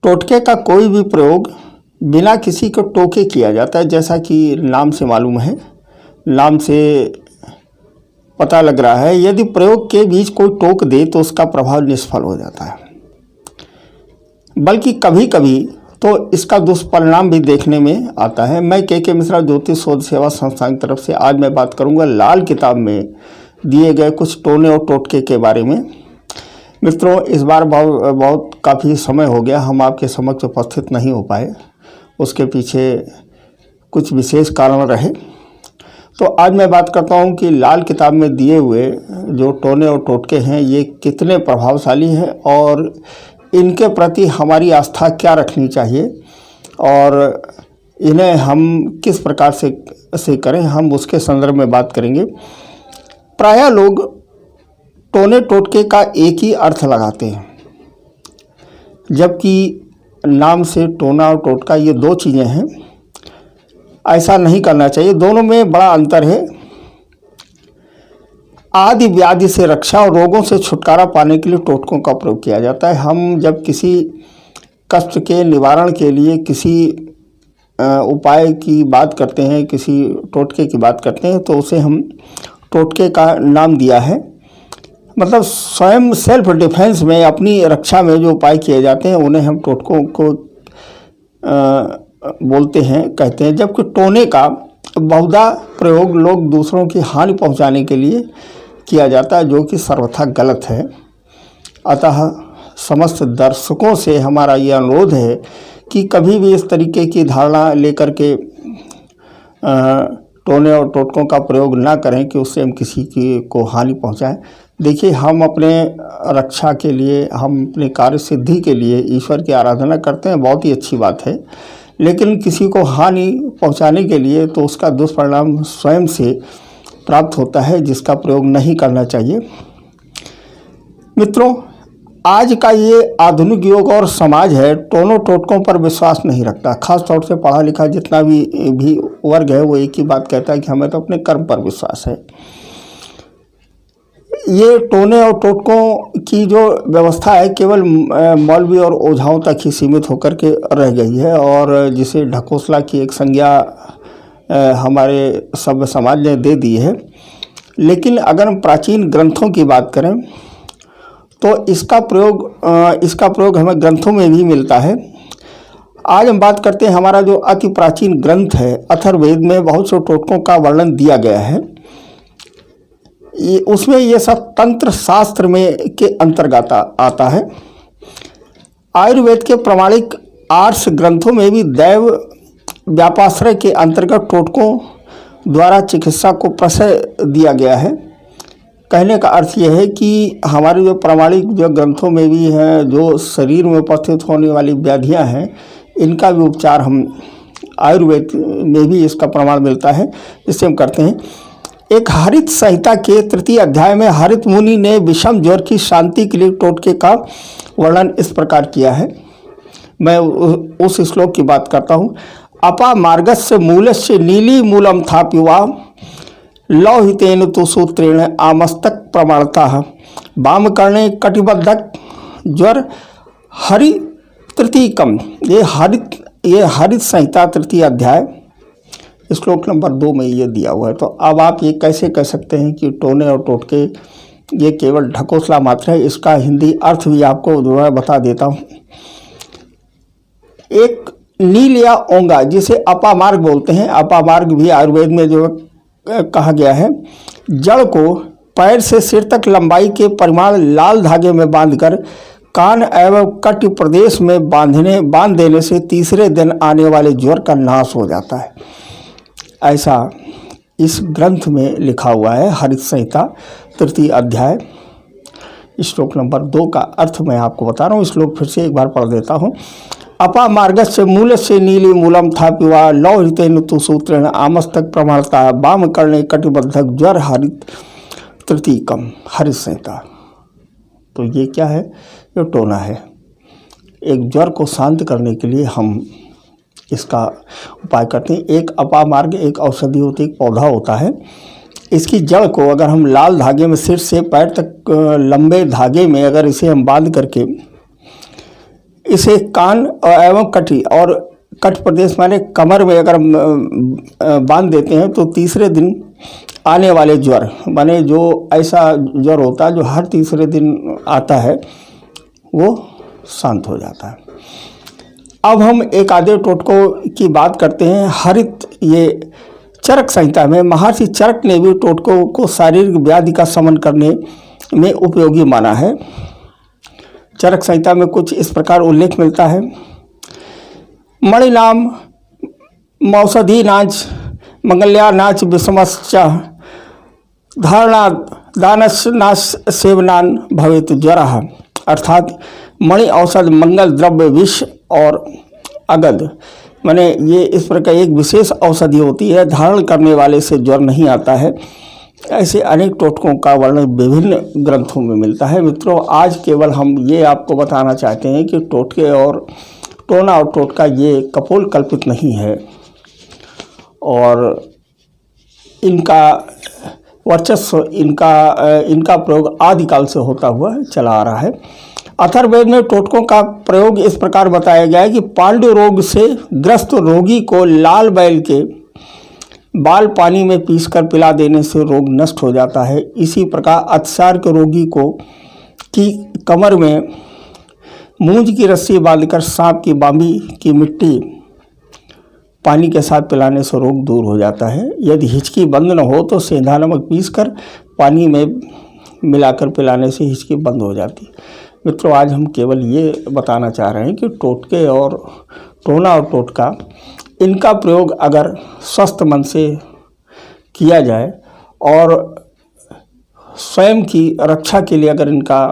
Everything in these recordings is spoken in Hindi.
टोटके का कोई भी प्रयोग बिना किसी को टोके किया जाता है, जैसा कि नाम से मालूम है, नाम से पता लग रहा है। यदि प्रयोग के बीच कोई टोक दे तो उसका प्रभाव निष्फल हो जाता है, बल्कि कभी कभी तो इसका दुष्परिणाम भी देखने में आता है। मैं के मिश्रा ज्योतिष शोध सेवा संस्थान की तरफ से आज मैं बात करूंगा लाल किताब में दिए गए कुछ टोने और टोटके के बारे में। मित्रों, इस बार बहुत काफ़ी समय हो गया हम आपके समक्ष उपस्थित नहीं हो पाए, उसके पीछे कुछ विशेष कारण रहे। तो आज मैं बात करता हूं कि लाल किताब में दिए हुए जो टोने और टोटके हैं ये कितने प्रभावशाली हैं और इनके प्रति हमारी आस्था क्या रखनी चाहिए और इन्हें हम किस प्रकार से करें, हम उसके संदर्भ में बात करेंगे। प्रायः लोग टोने टोटके का एक ही अर्थ लगाते हैं, जबकि नाम से टोना और टोटका ये दो चीज़ें हैं। ऐसा नहीं करना चाहिए, दोनों में बड़ा अंतर है। आदि व्याधि से रक्षा और रोगों से छुटकारा पाने के लिए टोटकों का प्रयोग किया जाता है। हम जब किसी कष्ट के निवारण के लिए किसी उपाय की बात करते हैं, किसी टोटके की बात करते हैं, तो उसे हम टोटके का नाम दिया है। मतलब स्वयं सेल्फ डिफेंस में, अपनी रक्षा में जो उपाय किए जाते हैं उन्हें हम टोटकों को बोलते हैं, कहते हैं। जबकि टोने का बहुधा प्रयोग लोग दूसरों की हानि पहुंचाने के लिए किया जाता है, जो कि सर्वथा गलत है। अतः समस्त दर्शकों से हमारा ये अनुरोध है कि कभी भी इस तरीके की धारणा लेकर के टोने और टोटकों का प्रयोग ना करें कि उससे हम किसी की को हानि पहुंचाएं। देखिए, हम अपने रक्षा के लिए, हम अपने कार्य सिद्धि के लिए ईश्वर की आराधना करते हैं, बहुत ही अच्छी बात है, लेकिन किसी को हानि पहुंचाने के लिए तो उसका दुष्परिणाम स्वयं से प्राप्त होता है, जिसका प्रयोग नहीं करना चाहिए। मित्रों, आज का ये आधुनिक युग और समाज है टोनों टोटकों पर विश्वास नहीं रखता। खास तौर से पढ़ा लिखा जितना भी वर्ग है वो एक ही बात कहता है कि हमें तो अपने कर्म पर विश्वास है। ये टोने और टोटकों की जो व्यवस्था है केवल मौलवी और ओझाओं तक ही सीमित होकर के रह गई है और जिसे ढकोसला की एक संज्ञा हमारे सभ्य समाज ने दे दी है। लेकिन अगर हम प्राचीन ग्रंथों की बात करें तो इसका प्रयोग हमें ग्रंथों में भी मिलता है। आज हम बात करते हैं, हमारा जो अति प्राचीन ग्रंथ है अथर्ववेद में बहुत से टोटकों का वर्णन दिया गया है। उसमें ये सब तंत्र शास्त्र में के अंतर्गत आता है। आयुर्वेद के प्रमाणिक आर्ष ग्रंथों में भी दैव व्यापाश्रय के अंतर्गत टोटकों द्वारा चिकित्सा को प्रशय दिया गया है। कहने का अर्थ यह है कि हमारे जो प्रमाणिक जो ग्रंथों में भी हैं, जो शरीर में उपस्थित होने वाली व्याधियां हैं, इनका भी उपचार हम आयुर्वेद में भी इसका प्रमाण मिलता है, जिससे हम करते हैं। एक हरित संहिता के 3 अध्याय में हरित मुनि ने विषम ज्वर की शांति के लिए टोटके का वर्णन इस प्रकार किया है। मैं उस श्लोक की बात करता हूँ। अपा मार्गस्य मूलस्य नीली मूलम था पिवा लौहितेन तु सूत्रेण आमस्तक प्रमाणता वाम कर्णे कटिबद्धक ज्वर हरि तृतीयकम। ये हरित संहिता 3 अध्याय श्लोक नंबर 2 में ये दिया हुआ है। तो अब आप ये कैसे कह सकते हैं कि टोने और टोटके ये केवल ढकोसला मात्र है? इसका हिंदी अर्थ भी आपको दोबारा बता देता हूँ। एक नील या ओंगा जिसे अपामार्ग बोलते हैं, अपामार्ग भी आयुर्वेद में जो कहा गया है, जड़ को पैर से सिर तक लंबाई के परिमाण लाल धागे में बांधकर कान एवं कटी प्रदेश में बांध देने से तीसरे दिन आने वाले ज्वर का नाश हो जाता है। ऐसा इस ग्रंथ में लिखा हुआ है, हरित संहिता 3 अध्याय श्लोक नंबर 2 का अर्थ मैं आपको बता रहा हूँ। श्लोक फिर से एक बार पढ़ देता हूँ। अपा मार्गस्य मूलस्य नीली मूलम था पिवा लौहितेन तु सूत्रेण आमस्तक प्रमाणता वाम कर्णे कटिबद्धक ज्वर हरित तृतीयकम। हरित संहिता तो ये क्या है? ये टोना है। एक ज्वर को शांत करने के लिए हम इसका उपाय करते हैं। एक अपामार्ग एक औषधि होती है, एक पौधा होता है। इसकी जड़ को अगर हम लाल धागे में सिर से पैर तक लंबे धागे में अगर इसे हम बांध करके इसे कान एवं कटी और कट प्रदेश माने कमर में अगर बांध देते हैं तो तीसरे दिन आने वाले ज्वर, माने जो ऐसा ज्वर होता है जो हर तीसरे दिन आता है, वो शांत हो जाता है। अब हम एक आधे टोटकों की बात करते हैं। हरित ये चरक संहिता में महर्षि चरक ने भी टोटकों को शारीरिक व्याधि का शमन करने में उपयोगी माना है। चरक संहिता में कुछ इस प्रकार उल्लेख मिलता है। मणिनाम मौषधि नाच मंगल्या नाच विषमश्च धारणा दानस नाश सेवनान भवेत ज्वरः, अर्थात मणि औषध मंगल द्रव्य विष और अगध, माने ये इस प्रकार एक विशेष औषधि होती है, धारण करने वाले से ज्वर नहीं आता है। ऐसे अनेक टोटकों का वर्णन विभिन्न ग्रंथों में मिलता है। मित्रों, आज केवल हम ये आपको बताना चाहते हैं कि टोटके और टोना और टोटका ये कपोल कल्पित नहीं है और इनका वर्चस्व, इनका प्रयोग आदिकाल से होता हुआ चला आ रहा है। अथर्ववेद में टोटकों का प्रयोग इस प्रकार बताया गया है कि पांडु रोग से ग्रस्त रोगी को लाल बैल के बाल पानी में पीसकर पिला देने से रोग नष्ट हो जाता है। इसी प्रकार अतिसार के रोगी को की कमर में मूंज की रस्सी बांधकर सांप की बामी की मिट्टी पानी के साथ पिलाने से रोग दूर हो जाता है। यदि हिचकी बंद न हो तो सेंधा नमक पीसकर पानी में मिलाकर पिलाने से हिचकी बंद हो जाती है। मित्रों, आज हम केवल ये बताना चाह रहे हैं कि टोटके और टोना और टोटका, इनका प्रयोग अगर स्वस्थ मन से किया जाए और स्वयं की रक्षा के लिए अगर इनका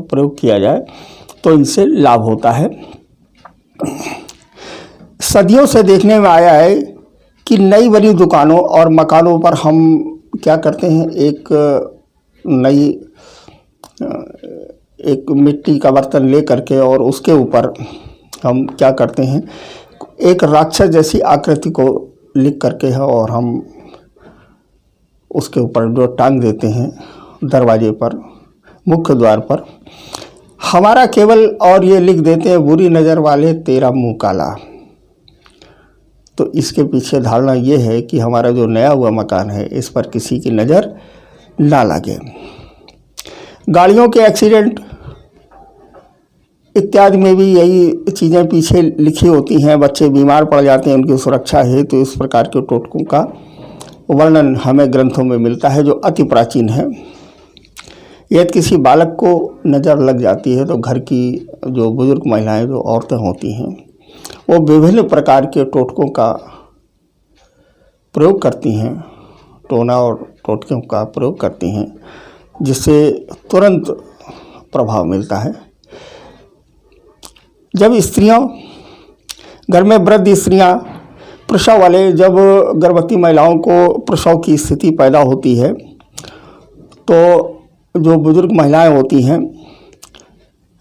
प्रयोग किया जाए तो इनसे लाभ होता है। सदियों से देखने में आया है कि नई बनी दुकानों और मकानों पर हम क्या करते हैं, एक मिट्टी का बर्तन ले करके और उसके ऊपर हम क्या करते हैं, एक राक्षस जैसी आकृति को लिख करके है और हम उसके ऊपर जो टांग देते हैं दरवाजे पर, मुख्य द्वार पर, हमारा केवल, और ये लिख देते हैं बुरी नज़र वाले तेरा मुंह काला। तो इसके पीछे धारणा ये है कि हमारा जो नया हुआ मकान है इस पर किसी की नज़र ना लगे। गाड़ियों के एक्सीडेंट इत्यादि में भी यही चीज़ें पीछे लिखी होती हैं। बच्चे बीमार पड़ जाते हैं, उनकी सुरक्षा है, तो इस प्रकार के टोटकों का वर्णन हमें ग्रंथों में मिलता है जो अति प्राचीन है। यदि किसी बालक को नज़र लग जाती है तो घर की जो बुजुर्ग महिलाएं, जो औरतें होती हैं, वो विभिन्न प्रकार के टोटकों का प्रयोग करती हैं, टोना और टोटकों का प्रयोग करती हैं, जिससे तुरंत प्रभाव मिलता है। जब स्त्रियां, घर में वृद्ध स्त्रियां, प्रसव वाले, जब गर्भवती महिलाओं को प्रसव की स्थिति पैदा होती है तो जो बुजुर्ग महिलाएं होती हैं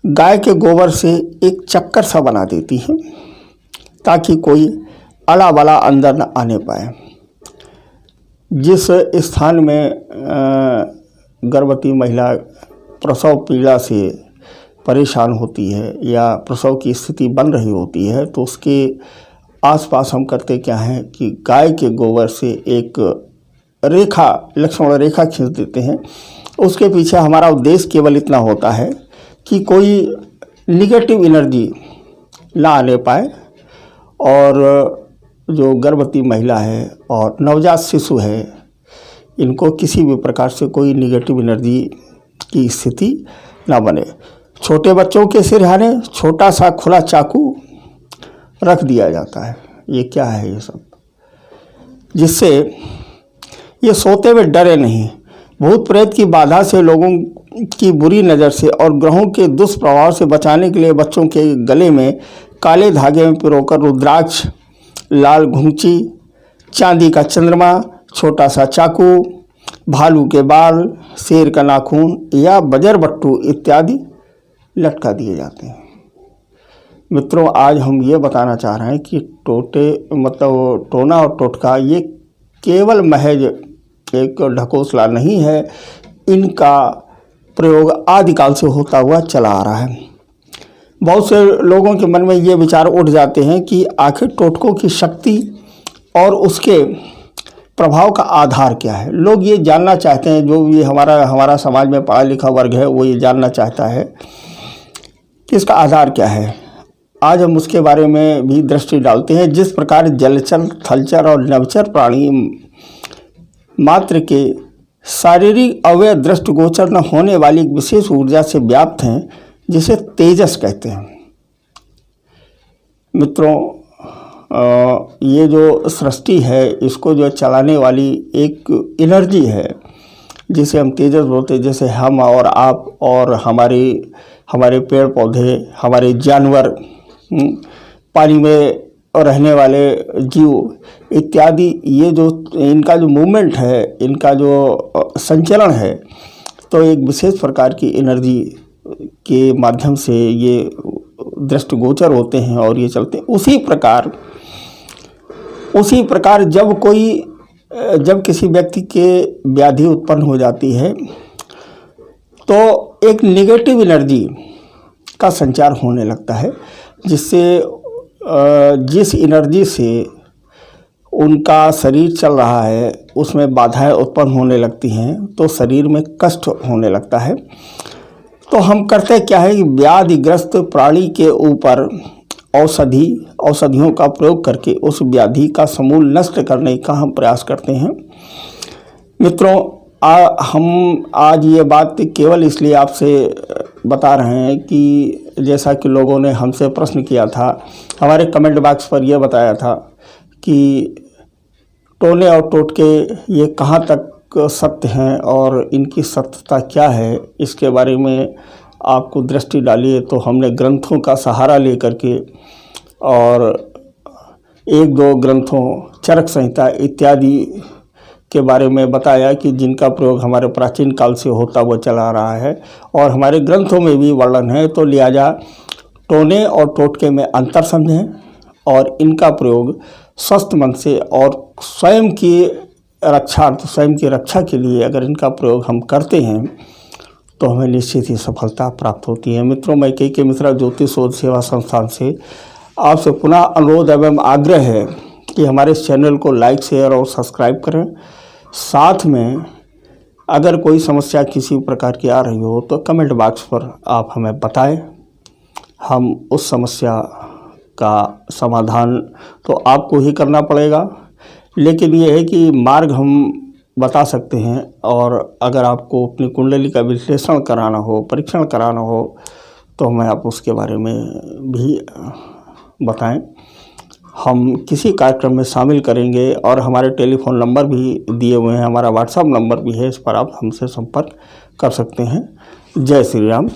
गाय के गोबर से एक चक्कर सा बना देती हैं ताकि कोई अला वाला अंदर न आने पाए। जिस स्थान में गर्भवती महिला प्रसव पीड़ा से परेशान होती है या प्रसव की स्थिति बन रही होती है तो उसके आसपास हम करते क्या हैं कि गाय के गोबर से एक रेखा, लक्ष्मण रेखा खींच देते हैं। उसके पीछे हमारा उद्देश्य केवल इतना होता है कि कोई निगेटिव एनर्जी ना आने पाए और जो गर्भवती महिला है और नवजात शिशु है, इनको किसी भी प्रकार से कोई निगेटिव एनर्जी की स्थिति ना बने। छोटे बच्चों के सिरहाने छोटा सा खुला चाकू रख दिया जाता है। ये क्या है ये सब, जिससे ये सोते हुए डरे नहीं। भूत प्रेत की बाधा से, लोगों की बुरी नज़र से और ग्रहों के दुष्प्रभाव से बचाने के लिए बच्चों के गले में काले धागे में पिरोकर रुद्राक्ष, लाल घुंची, चांदी का चंद्रमा, छोटा सा चाकू, भालू के बाल, शेर का नाखून या बजरबट्टू इत्यादि लटका दिए जाते हैं। मित्रों, आज हम ये बताना चाह रहे हैं कि टोना और टोटका ये केवल महज एक ढकोसला नहीं है, इनका प्रयोग आदिकाल से होता हुआ चला आ रहा है। बहुत से लोगों के मन में ये विचार उठ जाते हैं कि आखिर टोटकों की शक्ति और उसके प्रभाव का आधार क्या है। लोग ये जानना चाहते हैं, जो भी हमारा समाज में पढ़ा लिखा वर्ग है वो ये जानना चाहता है कि इसका आधार क्या है। आज हम उसके बारे में भी दृष्टि डालते हैं। जिस प्रकार जलचर, थलचर और नभचर प्राणी मात्र के शारीरिक अवयव दृष्टिगोचर न होने वाली एक विशेष ऊर्जा से व्याप्त हैं, जिसे तेजस कहते हैं। मित्रों, ये जो सृष्टि है इसको जो चलाने वाली एक एनर्जी है जिसे हम तेजस बोलते हैं। जैसे हम और आप और हमारे पेड़ पौधे, हमारे जानवर, पानी में रहने वाले जीव इत्यादि, ये जो इनका जो मूवमेंट है, इनका जो संचलन है, तो एक विशेष प्रकार की एनर्जी के माध्यम से ये दृष्टिगोचर होते हैं और ये चलते हैं। उसी प्रकार जब किसी व्यक्ति के व्याधि उत्पन्न हो जाती है तो एक नेगेटिव एनर्जी का संचार होने लगता है, जिससे जिस एनर्जी से उनका शरीर चल रहा है उसमें बाधाएं उत्पन्न होने लगती हैं, तो शरीर में कष्ट होने लगता है। तो हम करते क्या है कि व्याधिग्रस्त प्राणी के ऊपर औषधियों का प्रयोग करके उस व्याधि का समूल नष्ट करने का हम प्रयास करते हैं। मित्रों, हम आज ये बात केवल इसलिए आपसे बता रहे हैं कि जैसा कि लोगों ने हमसे प्रश्न किया था, हमारे कमेंट बॉक्स पर यह बताया था कि टोने और टोटके ये कहाँ तक सत्य हैं और इनकी सत्यता क्या है, इसके बारे में आपको दृष्टि डालिए। तो हमने ग्रंथों का सहारा लेकर के और एक दो ग्रंथों, चरक संहिता इत्यादि के बारे में बताया कि जिनका प्रयोग हमारे प्राचीन काल से होता वो चला रहा है और हमारे ग्रंथों में भी वर्णन है। तो लिहाजा टोने और टोटके में अंतर समझें और इनका प्रयोग स्वस्थ मन से और स्वयं की रक्षा के लिए अगर इनका प्रयोग हम करते हैं तो हमें निश्चित ही सफलता प्राप्त होती है। मित्रों, मैं के मिश्रा ज्योतिष शोध सेवा संस्थान से आपसे पुनः अनुरोध एवं आग्रह है कि हमारे इस चैनल को लाइक, शेयर और सब्सक्राइब करें। साथ में अगर कोई समस्या किसी प्रकार की आ रही हो तो कमेंट बॉक्स पर आप हमें बताएं। हम उस समस्या का समाधान तो आपको ही करना पड़ेगा, लेकिन ये है कि मार्ग हम बता सकते हैं। और अगर आपको अपनी कुंडली का विश्लेषण कराना हो, परीक्षण कराना हो, तो हमें आप उसके बारे में भी बताएं। हम किसी कार्यक्रम में शामिल करेंगे और हमारे टेलीफोन नंबर भी दिए हुए हैं, हमारा व्हाट्सएप नंबर भी है, इस पर आप हमसे संपर्क कर सकते हैं। जय श्री राम।